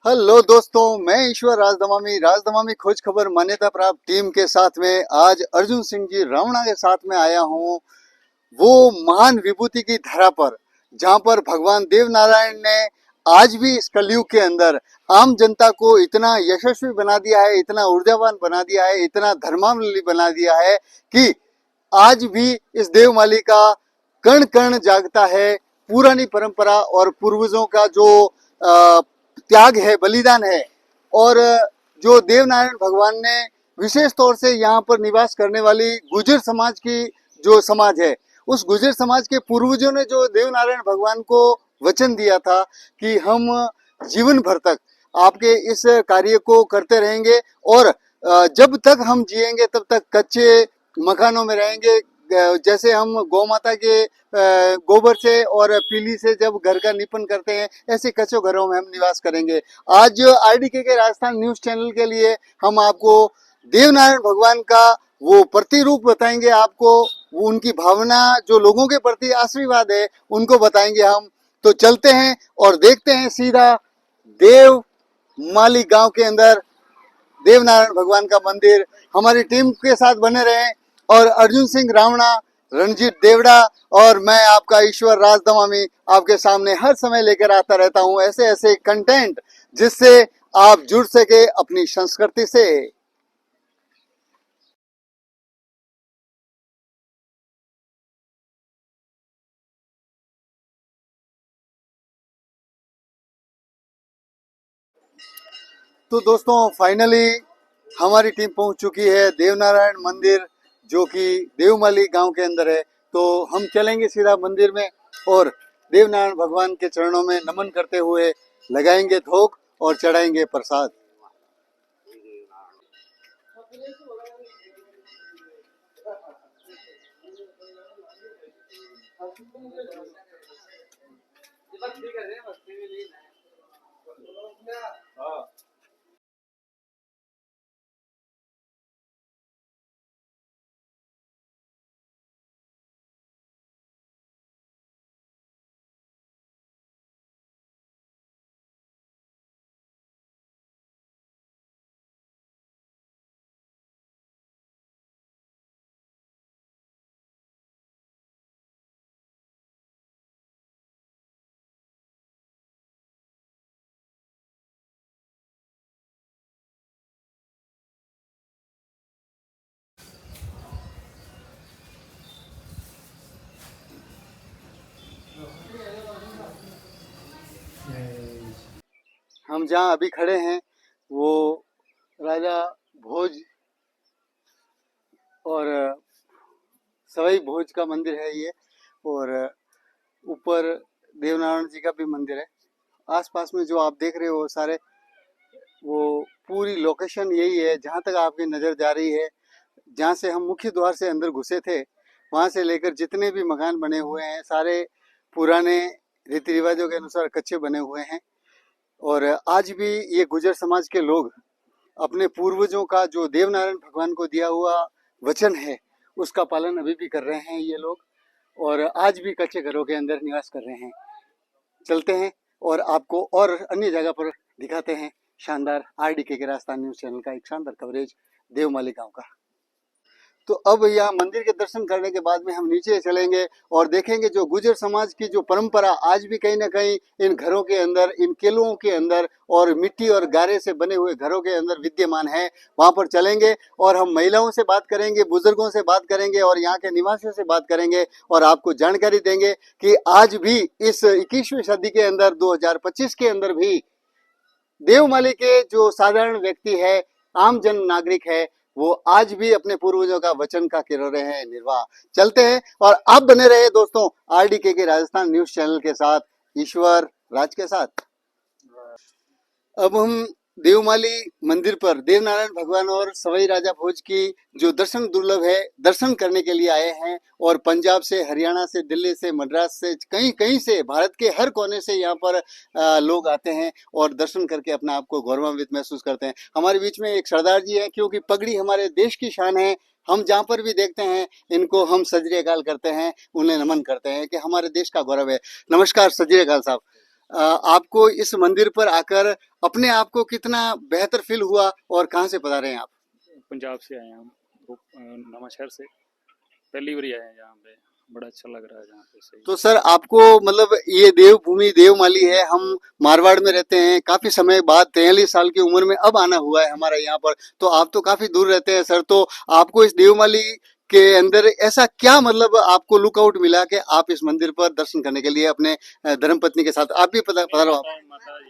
Hello दोस्तों, मैं ईश्वर राजदमामी खोज खबर मान्यता प्राप्त टीम के साथ में आज अर्जुन सिंह जी रावणा के साथ में आया हूँ। वो महान विभूति की धरा पर जहाँ पर भगवान देव नारायण ने आज भी इस कलयुग के अंदर आम जनता को इतना यशस्वी बना दिया है, इतना ऊर्जावान बना दिया है, इतना धर्मावलंबी बना दिया है कि आज भी इस देवमाली का कण कण जागता है। पुरानी परंपरा और पूर्वजों का जो त्याग है, बलिदान है, और जो देवनारायण भगवान ने विशेष तौर से यहाँ पर निवास करने वाली गुर्जर समाज की जो समाज है, उस गुर्जर समाज के पूर्वजों ने जो देवनारायण भगवान को वचन दिया था कि हम जीवन भर तक आपके इस कार्य को करते रहेंगे और जब तक हम जिएंगे तब तक कच्चे मकानों में रहेंगे। जैसे हम गौ माता के गोबर से और पीली से जब घर का निपन करते हैं, ऐसे कच्चे घरों में हम निवास करेंगे। आज आरडीके के राजस्थान न्यूज चैनल के लिए हम आपको देवनारायण भगवान का वो प्रतिरूप बताएंगे। आपको वो उनकी भावना जो लोगों के प्रति आशीर्वाद है उनको बताएंगे हम। तो चलते हैं और देखते हैं सीधा देव माली गांव के अंदर देवनारायण भगवान का मंदिर। हमारी टीम के साथ बने रहें और अर्जुन सिंह रावणा, रणजीत देवड़ा और मैं आपका ईश्वर राजदमामी आपके सामने हर समय लेकर आता रहता हूं ऐसे ऐसे कंटेंट जिससे आप जुड़ सके अपनी संस्कृति से। तो दोस्तों, फाइनली हमारी टीम पहुंच चुकी है देवनारायण मंदिर, जो कि देवमाली गांव के अंदर है। तो हम चलेंगे सीधा मंदिर में और देवनारायण भगवान के चरणों में नमन करते हुए लगाएंगे धोख और चढ़ाएंगे प्रसाद। हम जहाँ अभी खड़े हैं वो राजा भोज और सवाई भोज का मंदिर है ये, और ऊपर देवनारायण जी का भी मंदिर है। आसपास में जो आप देख रहे हो सारे, वो पूरी लोकेशन यही है जहाँ तक आपकी नज़र जा रही है। जहाँ से हम मुख्य द्वार से अंदर घुसे थे, वहाँ से लेकर जितने भी मकान बने हुए हैं सारे पुराने रीति रिवाजों के अनुसार कच्चे बने हुए हैं। और आज भी ये गुर्जर समाज के लोग अपने पूर्वजों का जो देवनारायण भगवान को दिया हुआ वचन है उसका पालन अभी भी कर रहे हैं ये लोग, और आज भी कच्चे घरों के अंदर निवास कर रहे हैं। चलते हैं और आपको और अन्य जगह पर दिखाते हैं शानदार आरडीके के राजस्थान न्यूज चैनल का एक शानदार कवरेज देवमाली गांव का। तो अब यहाँ मंदिर के दर्शन करने के बाद में हम नीचे चलेंगे और देखेंगे जो गुर्जर समाज की जो परंपरा आज भी कहीं ना कहीं इन घरों के अंदर, इन केलों के अंदर और मिट्टी और गारे से बने हुए घरों के अंदर विद्यमान है। वहां पर चलेंगे और हम महिलाओं से बात करेंगे, बुजुर्गों से बात करेंगे और यहाँ के निवासियों से बात करेंगे और आपको जानकारी देंगे कि आज भी इस 21वीं सदी के अंदर 2025 के अंदर भी देवमाली के जो साधारण व्यक्ति है, आम जन नागरिक है, वो आज भी अपने पूर्वजों का वचन का कर रहे हैं निर्वाह। चलते हैं और आप बने रहे दोस्तों आरडीके के राजस्थान न्यूज चैनल के साथ, ईश्वर राज के साथ। अब हम देवमाली मंदिर पर देवनारायण भगवान और सवाई राजा भोज की जो दर्शन दुर्लभ है, दर्शन करने के लिए आए हैं। और पंजाब से, हरियाणा से, दिल्ली से, मद्रास से, कहीं कहीं से, भारत के हर कोने से यहाँ पर लोग आते हैं और दर्शन करके अपने आप को गौरवान्वित महसूस करते हैं। हमारे बीच में एक सरदार जी है, क्योंकि पगड़ी हमारे देश की शान है। हम जहाँ पर भी देखते हैं इनको हम सत श्री अकाल करते हैं, उन्हें नमन करते हैं कि हमारे देश का गौरव है। नमस्कार सत श्री अकाल साहब। आपको इस मंदिर पर आकर अपने आप को कितना बेहतर फील हुआ और कहाँ से पधारे हैं आप? पंजाब से आए हैं हम, नवा शहर से। पहली बार आए हैं यहाँ पे, बड़ा अच्छा लग रहा है यहाँ पे। सही। तो सर आपको मतलब ये देवभूमि देवमाली है, हम मारवाड़ में रहते हैं, काफी समय बाद 43 साल की उम्र में अब आना हुआ है हमारा यहाँ पर, तो आप तो काफी दूर रहते हैं सर, तो आपको इस देवमाली के अंदर ऐसा क्या मतलब आपको लुकआउट मिला कि आप इस मंदिर पर दर्शन करने के लिए अपने धर्मपत्नी के साथ आप भी पधारो?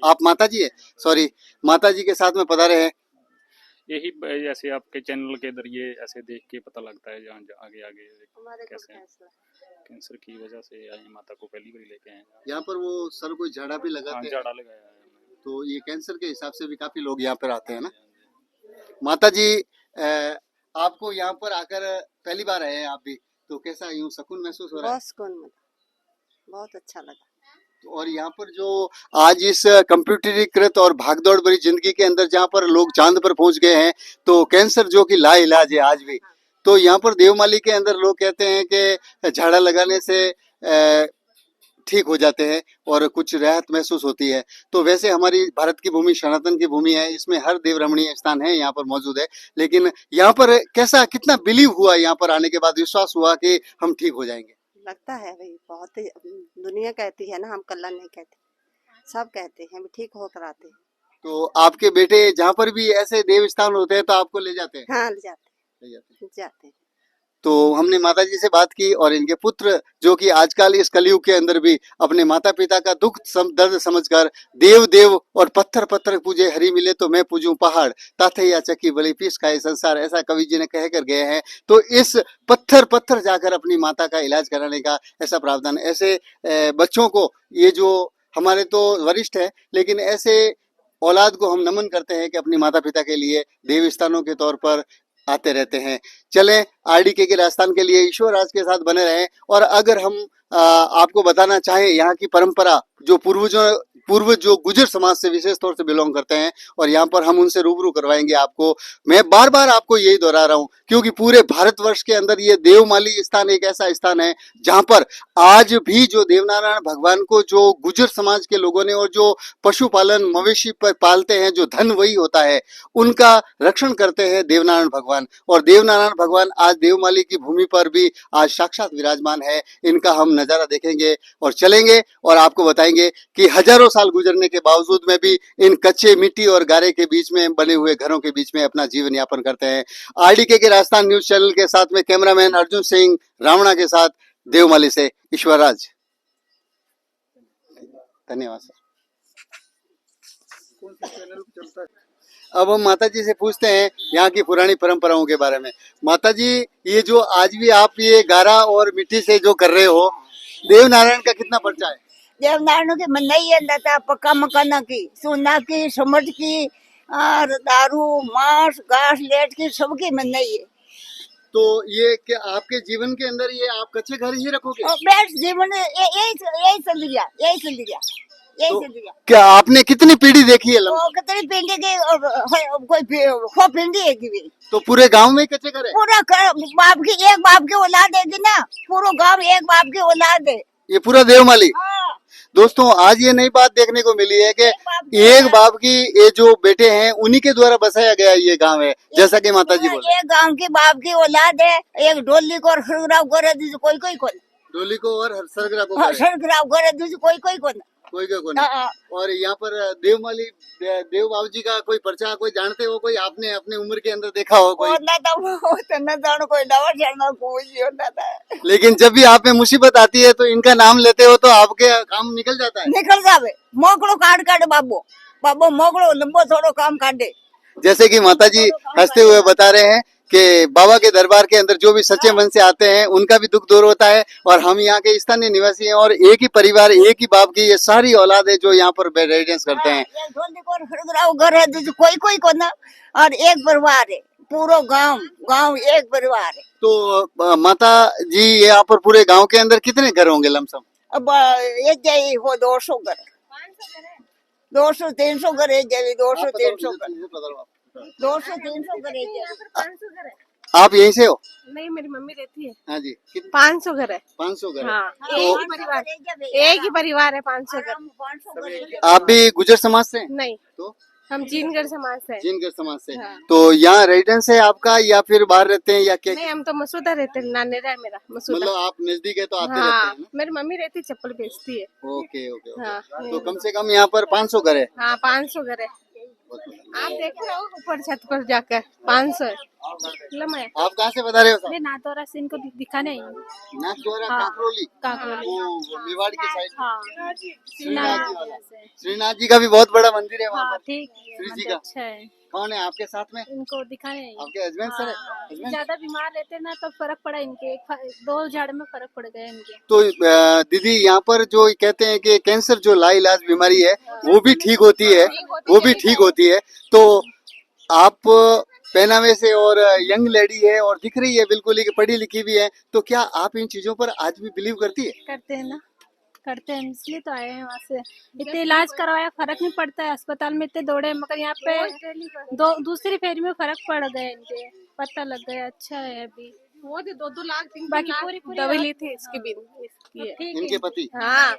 आप माता जी है, सॉरी, माता जी के साथ में पधारे हैं। यही जैसे आपके चैनल के जरिए ऐसे देख के पता लगता है जहाँ आगे आगे कैसे कैंसर की वजह से आई माता को पहली बार लेके आए हैं। यहाँ पर वो सर कोई झाड़ा भी लगाते हैं? झाड़ा लगाया है। तो ये कैंसर के हिसाब से भी काफी लोग यहाँ पर आते हैं ना। माता जी आपको यहाँ पर आकर पहली बार आए हैं आप भी, तो कैसा यूं सुकून महसूस हो रहा है? बहुत सुकून मिला, बहुत अच्छा लगा। और यहाँ पर जो आज इस कंप्यूटरीकृत और भागदौड़ भरी जिंदगी के अंदर जहाँ पर लोग चांद पर पहुंच गए हैं, तो कैंसर जो कि लाइलाज है आज भी, तो यहाँ पर देवमाली के अंदर लोग कहते हैं कि झाड़ा लगाने से ठीक हो जाते हैं और कुछ राहत महसूस होती है। तो वैसे हमारी भारत की भूमि सनातन की भूमि है, इसमें हर देव रमणीय स्थान है यहाँ पर मौजूद है, लेकिन यहाँ पर कैसा कितना बिलीव हुआ, यहाँ पर आने के बाद विश्वास हुआ कि हम ठीक हो जाएंगे? लगता है भाई बहुत ही, दुनिया कहती है ना, हम कल्ला नहीं कहते, सब कहते हैं हम ठीक होकर आते हैं। तो आपके बेटे जहाँ पर भी ऐसे देव स्थान होते हैं तो आपको ले जाते हैं? हाँ ले जाते हैं। तो हमने माता जी से बात की और इनके पुत्र जो कि आजकल इस कलयुग के अंदर भी अपने माता पिता का दुख दर्द समझकर देव देव और पत्थर पत्थर पूजे, हरी मिले तो मैं पूजूं पहाड़, ताथे या चक्की बलि पीस खाए संसार, ऐसा कवि जी ने कह कर गए हैं। तो इस पत्थर पत्थर जाकर अपनी माता का इलाज कराने का ऐसा प्रावधान, ऐसे बच्चों को, ये जो हमारे तो वरिष्ठ है, लेकिन ऐसे औलाद को हम नमन करते हैं कि अपनी माता पिता के लिए देव स्थानों के तौर पर आते रहते हैं। चलें आरडीके के राजस्थान के लिए ईश्वर राज के साथ बने रहें। और अगर हम आपको बताना चाहें यहाँ की परंपरा, जो पूर्वज जो गुजर समाज से विशेष तौर से बिलोंग करते हैं, और यहाँ पर हम उनसे रूबरू करवाएंगे आपको। मैं बार बार आपको यही दोहरा रहा हूँ क्योंकि पूरे भारतवर्ष के अंदर ये देवमाली स्थान एक ऐसा स्थान है जहाँ पर आज भी जो देवनारायण भगवान को जो गुजर समाज के लोगों ने और जो पशुपालन मवेशी पर पालते हैं, जो धन वही होता है, उनका रक्षण करते हैं देवनारायण भगवान। और देवनारायण भगवान आज देवमाली की भूमि पर भी आज साक्षात विराजमान है। इनका हम नजारा देखेंगे और चलेंगे और आपको बताएंगे कि हजारों साल गुजरने के बावजूद में भी इन कच्चे मिट्टी और गारे के बीच में बने हुए घरों के बीच में अपना जीवन यापन करते हैं। आरडीके के राजस्थान न्यूज चैनल के साथ में कैमरामैन अर्जुन सिंह रावणा के साथ देवमाली से ईश्वर राज। धन्यवाद सर। अब हम माता जी से पूछते हैं यहाँ की पुरानी परंपराओं के बारे में। माता जी, ये जो आज भी आप ये गारा और मिट्टी से जो कर रहे हो, देवनारायण का कितना पर्चा है? देवनारायण की मनाई है लता पक्का मकाना की, सोना की, समझ की, और दारू मांस घास लेट की सबकी मनाई है। तो ये क्या आपके जीवन के अंदर ये आप कच्चे घर ही रखोगे? बेस्ट जीवन यही चल गया, यही चल गया, यही तो चल गया। क्या आपने कितनी पीढ़ी देखी है? कितनी पिंडी की कोई पिंडी है की? तो पूरे गांव में कच्चे घर है? पूरा बाप की, एक बाप की औलाद है ना, पूरा गांव एक बाप की औलाद है। ये पूरा देवमाली। हाँ। दोस्तों, आज ये नई बात देखने को मिली है कि एक बाप की ये जो बेटे हैं उन्हीं के द्वारा बसाया गया ये गांव है, जैसा कि माता जी बोले। एक गांव की बाप की औलाद है, एक डोली को और सरगराव करे कोई कोई कौन, डोली को और सरगरा को सरगराव करे कोई कोई कौन, कोई कौन। और यहाँ पर देवमाली देव बाबू जी का कोई पर्चा कोई जानते हो? कोई आपने अपने उम्र के अंदर देखा हो? कोई लेकिन जब भी आप में मुसीबत आती है तो इनका नाम लेते हो तो आपके काम निकल जाता है? निकल जावे, मोकड़ो काट बाबू बाबू मोकड़ो लंबो थोड़ो काम काटे। जैसे कि माता जी हंसते हुए बता रहे हैं कि बाबा के दरबार के अंदर जो भी सच्चे मन से आते हैं उनका भी दुख दूर होता है। और हम यहाँ के स्थानीय निवासी हैं और एक ही परिवार, एक ही बाप की ये सारी औलाद है जो यहाँ पर रेजिडेंस करते हैं। घर है कोई कोई को ना, और एक परिवार है, पूरा गांव एक परिवार है। तो माता जी यहाँ पर पूरे गांव के अंदर कितने घर होंगे लमसम? अब ये हो 200 घर, 200-300 घर है, 200-300 घर, 200-300 घर है। आप यहीं से हो? नहीं, मेरी मम्मी रहती है। हाँ जी, 500 घर है। 500 घर है। हाँ, तो एक ही परिवार है, 500 घर। आप भी गुजर समाज से हैं? नहीं, तो हम जीनगढ़ समाज से हैं। जिनगर समाज से। हाँ। तो यहाँ रेजिडेंस है आपका या फिर बाहर रहते हैं या क्या? नहीं, हम तो मसूदा रहते हैं, नानेरा है मेरा मसूदा। मतलब आप नजदीक है तो आते रहते हाँ, हैं ना? मेरी मम्मी रहती है, चप्पल बेचती है। Okay okay okay. हाँ, तो कम से कम यहाँ पर 500 घर है। हाँ, 500 घर है। आप देख रहे हो ऊपर छत पर जाकर 500 है। लम्हा है। आप कहाँ से बता रहे हो साहब? मैं नाथौरा से इनको दिखाने आई हूँ। नाथद्वारा हाँ। काकरोली, काकरोली। वो मेवाड़ की साइड। हाँ, श्रीनाथ जी वाला। श्रीनाथ जी का भी बहुत बड़ा मंदिर है वहाँ हाँ, पर। ठीक है, श्री जी मंदिर का। अच्छा है। कौन है आपके साथ में? इनको दिखाने आई हूँ। आपके हस्बैंड सर है? हस्बैंड? ज्यादा बीमार रहते ना तो फर्क पड़ा इनके, 2 झाड़ में फर्क पड़ गया इनके। तो दीदी यहाँ पर जो कहते हैं कि कैंसर जो लाइलाज बीमारी है वो भी ठीक होती है, वो भी ठीक होती है। तो आप पहनावे से और यंग लेडी है और दिख रही है बिल्कुल ही कि पढ़ी लिखी भी है, तो क्या आप इन चीजों पर आज भी बिलीव करती है? करते हैं ना, करते हैं, इसलिए तो आए हैं वहाँ से। इतने इलाज करवाया, फर्क नहीं पड़ता है, अस्पताल में इतने दौड़े, मगर यहाँ पे दूसरी फेरी में फर्क पड़ गया इनके, पता लग गया। अच्छा है अभी। वो 2-2 लाख बाकी पूरी दवाई ली थी इसकी भी, इनके पति। हाँ,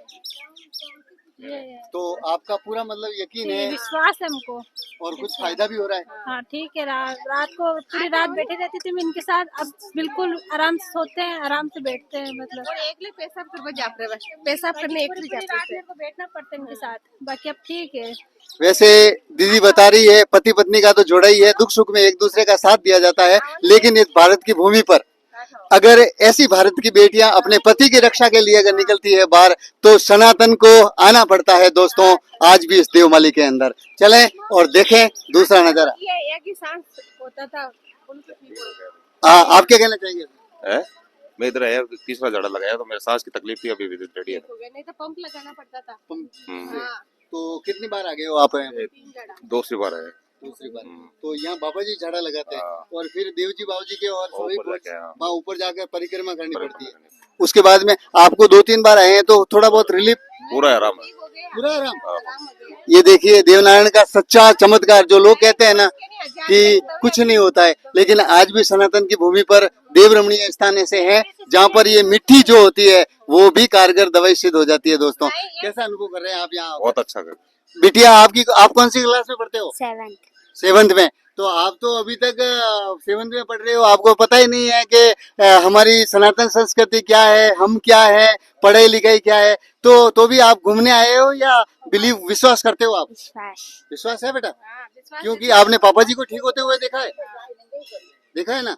तो आपका पूरा मतलब यकीन है विश्वास है हमको। और कुछ फायदा भी हो रहा है? हाँ, ठीक है। रात को पूरी रात बैठे रहती थी मैं इनके साथ, अब बिल्कुल आराम से सोते हैं, आराम से बैठते हैं। मतलब और एक पेशाब करने जाते हैं, पेशाब करने एक जाते हैं, बैठना पड़ता है इनके साथ। बाकी अब ठीक है। वैसे दीदी बता रही है पति पत्नी का तो जोड़ा ही है, दुख सुख में एक दूसरे का साथ दिया जाता है, लेकिन इस भारत की भूमि पर अगर ऐसी भारत की बेटियां अपने पति की रक्षा के लिए अगर निकलती है बाहर, तो सनातन को आना पड़ता है दोस्तों, आज भी इस देवमाली के अंदर। चलें और देखें दूसरा नजारा। ये एक ही सांस होता था। आप क्या कहना चाहेंगे? है मैं इधर आया, तीसरा झाड़ा लगाया तो मेरे सांस की तकलीफ थी, अभी भी रेडी है। नहीं तो पंप लगाना पड़ता था। हम्म, तो कितनी बार आ गए हो आप? 2 बार है। दूसरी बार। तो यहाँ बाबा जी झाड़ा लगाते हैं और फिर देव जी बाबू जी के और सभी ऊपर जाके, हाँ। वहाँ ऊपर जाकर परिक्रमा करनी पड़ती है। उसके बाद में आपको 2-3 बार आए हैं तो थोड़ा बहुत रिलीफ, पूरा आराम है। पूरा आराम। ये देखिए देवनारायण का सच्चा चमत्कार, जो लोग कहते हैं ना कि कुछ नहीं होता है, लेकिन आज भी सनातन की भूमि पर देव रमणीय स्थान ऐसे हैं जहाँ पर ये मिट्टी जो होती है वो भी कारगर दवाई सिद्ध हो जाती है। दोस्तों कैसा अनुभव कर रहे हैं आप यहाँ? बहुत अच्छा कर। बिटिया आप कौन सी क्लास में पढ़ते हो? 7th में। तो आप तो अभी तक 7th में पढ़ रहे हो, आपको पता ही नहीं है कि हमारी सनातन संस्कृति क्या है, हम क्या है, पढ़ाई लिखाई क्या है। तो भी आप घूमने आए हो या विश्वास करते हो आप? विश्वास है बेटा, क्योंकि आपने पापा जी को ठीक होते हुए देखा है ना।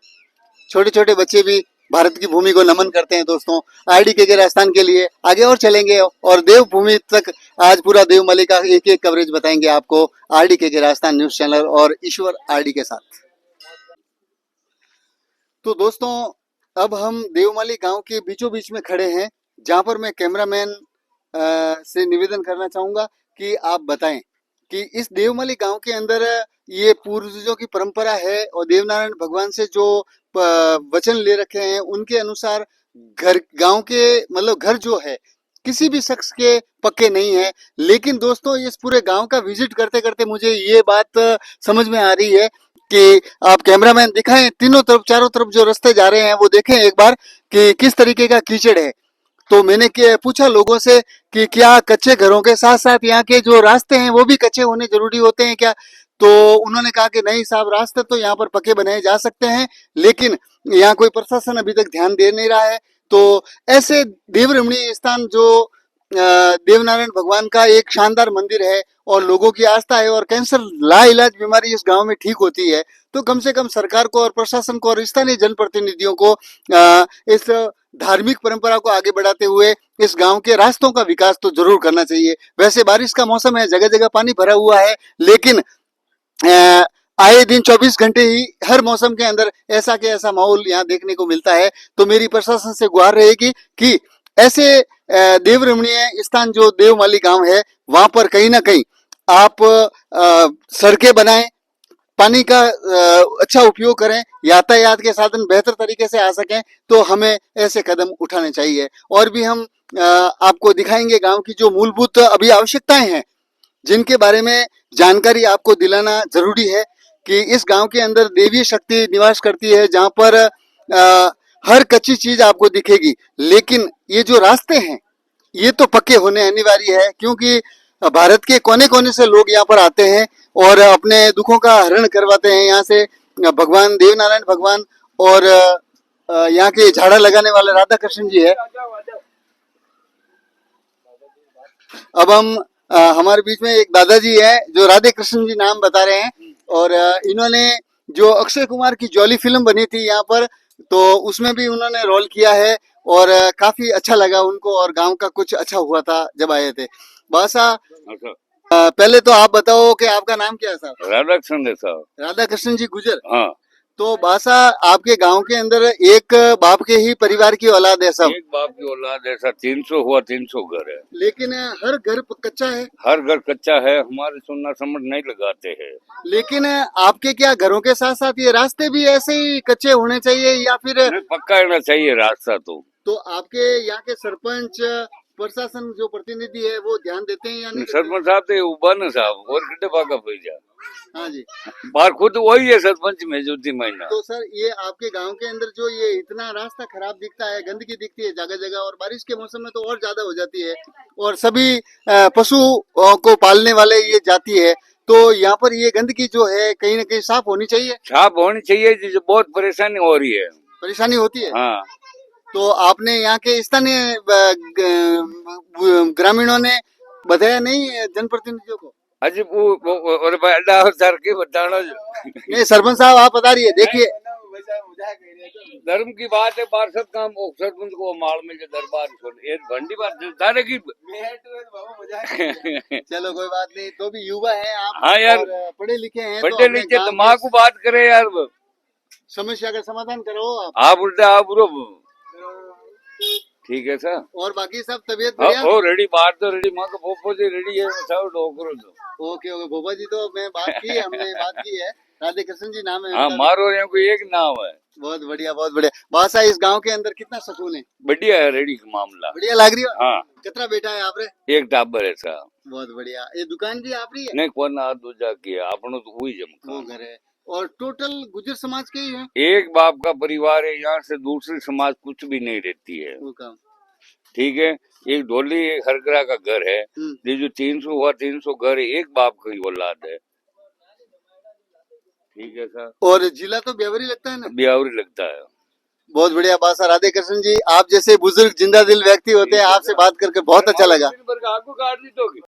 छोटे छोटे बच्चे भी भारत की भूमि को नमन करते हैं दोस्तों। आरडी के राजस्थान के लिए आगे और चलेंगे और देव भूमि तक आज पूरा देवमाली का एक एक कवरेज बताएंगे आपको आरडी के राजस्थान न्यूज चैनल और ईश्वर आरडी के साथ। तो दोस्तों अब हम देवमाली गांव के बीचों बीच में खड़े हैं, जहां पर मैं कैमरामैन से निवेदन करना चाहूंगा कि आप बताएं कि इस देवमाली गांव के अंदर ये पूर्वजों की परंपरा है और देवनारायण भगवान से जो वचन ले रखे हैं उनके अनुसार घर गांव के मतलब घर जो है किसी भी शख्स के पक्के नहीं है। लेकिन दोस्तों इस पूरे गांव का विजिट करते करते मुझे ये बात समझ में आ रही है कि आप कैमरामैन दिखाएं तीनों तरफ चारों तरफ जो रास्ते जा रहे हैं वो देखें एक बार कि किस तरीके का कीचड़ है। तो मैंने पूछा लोगों से कि क्या कच्चे घरों के साथ साथ यहाँ के जो रास्ते हैं वो भी कच्चे होने जरूरी होते हैं क्या? तो उन्होंने कहा कि नहीं साहब, रास्ते तो यहाँ पर पक्के बनाए जा सकते हैं, लेकिन यहाँ कोई प्रशासन अभी तक ध्यान दे नहीं रहा है। तो ऐसे देव रमणीय स्थान जो देवनारायण भगवान का एक शानदार मंदिर है और लोगों की आस्था है और कैंसर लाइलाज बीमारी इस गांव में ठीक होती है, तो कम से कम सरकार को और प्रशासन को और स्थानीय जनप्रतिनिधियों को इस धार्मिक परंपरा को आगे बढ़ाते हुए इस गांव के रास्तों का विकास तो जरूर करना चाहिए। वैसे बारिश का मौसम है, जगह जगह पानी भरा हुआ है, लेकिन आए दिन 24 घंटे ही हर मौसम के अंदर ऐसा के ऐसा माहौल यहाँ देखने को मिलता है। तो मेरी प्रशासन से गुहार रहेगी कि ऐसे देव रमणीय स्थान जो देवमाली गांव है वहां पर कहीं ना कहीं आप सड़कें बनाएं, पानी का अच्छा उपयोग करें, यातायात के साधन बेहतर तरीके से आ सकें, तो हमें ऐसे कदम उठाने चाहिए। और भी हम आपको दिखाएंगे गांव की जो मूलभूत अभी आवश्यकताएं हैं जिनके बारे में जानकारी आपको दिलाना जरूरी है कि इस गांव के अंदर देवीय शक्ति निवास करती है, जहां पर हर कच्ची चीज आपको दिखेगी, लेकिन ये जो रास्ते हैं ये तो पक्के होने अनिवार्य है, क्योंकि भारत के कोने कोने से लोग यहाँ पर आते हैं और अपने दुखों का हरण करवाते हैं। यहाँ से भगवान देवनारायण भगवान और यहाँ के झाड़ा लगाने वाले राधा कृष्ण जी है। अब हम हमारे बीच में एक दादाजी है जो राधे कृष्ण जी नाम बता रहे हैं, और इन्होंने जो अक्षय कुमार की जॉली फिल्म बनी थी यहाँ पर, तो उसमें भी उन्होंने रोल किया है और काफी अच्छा लगा उनको, और गांव का कुछ अच्छा हुआ था जब आए थे। बासा पहले तो आप बताओ कि आपका नाम क्या है साहब? राधा कृष्ण है साहब। राधा कृष्ण जी गुजर। हाँ, तो बासा आपके गांव के अंदर एक बाप के ही परिवार की औलाद है सब? एक बाप की औलाद ऐसा 300 हुआ 300 घर है, लेकिन हर घर कच्चा है? हर घर कच्चा है। हमारे सुनना समझ नहीं लगाते हैं। लेकिन आपके क्या घरों के साथ साथ ये रास्ते भी ऐसे ही कच्चे होने चाहिए या फिर? नहीं, पक्का रहना चाहिए रास्ता तो आपके यहाँ के सरपंच प्रशासन जो प्रतिनिधि है वो ध्यान देते हैं या नहीं? सरपंच साहब तो उबान साहब और गड्ढे पाका पैजा। हाँ जी। बार खुद वही है सरपंच में ज्योति महीना। तो सर ये आपके गांव के अंदर जो ये इतना रास्ता खराब दिखता है, गंदगी दिखती है जगह जगह, और बारिश के मौसम में तो और ज्यादा हो जाती है, और सभी पशु को पालने वाले ये जाती है, तो यहाँ पर ये गंदगी जो है कहीं न कहीं साफ होनी चाहिए। साफ होनी चाहिए, जिससे बहुत परेशानी हो रही है। परेशानी होती है। हाँ, तो आपने यहाँ के स्थानीय ग्रामीणों ने बताया नहीं जनप्रतिनिधियों को? अजी और अड्डा सर के बताना। नहीं सरपंच साहब आप बता रही है, देखिए धर्म की बात है। पार्षद काम सरपंच को माल में जो दरबार एक भंडी बात सारे की। चलो कोई बात नहीं, तो भी युवा है आप। हाँ यार, और पढ़े लिखे हैं, पढ़े लिखे दिमाग को बात करे यार, समस्या का समाधान करो आप उल्टे आप ठीक है सर। और बाकी सब तबीयत बढ़िया? ओ रेडी बात तो रेडी, माँ का पोपो जी रेडी है सब डोकरो तो। ओके ओके भोपा जी, तो मैं बात की है, हमने बात की है, राधे कृष्ण जी नाम है। हाँ, मारो यहाँ को एक नाम है। बहुत बढ़िया बहुत बढ़िया। बादशाह इस गांव के अंदर कितना सुकून है? बढ़िया है रेडी का मामला, बढ़िया लग रही है। हाँ, कितना बेटा है आप रे? एक टाबर है सर। बहुत बढ़िया। ये दुकान भी आप रही है? नहीं कौन आ दूजा किया अपनो तो वही वो जमका। घर है, और टोटल गुजर समाज के ही है? एक बाप का परिवार है, यहाँ से दूसरी समाज कुछ भी नहीं रहती है। वो काम ठीक है, एक ढोली एक हरगरा का घर है, ये जो 300 हुआ 300 घर है, एक बाप की औलाद है। ठीक है सर। और जिला तो ब्यावरी लगता है ना? ब्यावरी लगता है। बहुत बढ़िया बादशाह राधे कृष्ण जी, आप जैसे बुजुर्ग जिंदा दिल व्यक्ति होते हैं, आपसे बात करके बहुत अच्छा लगा।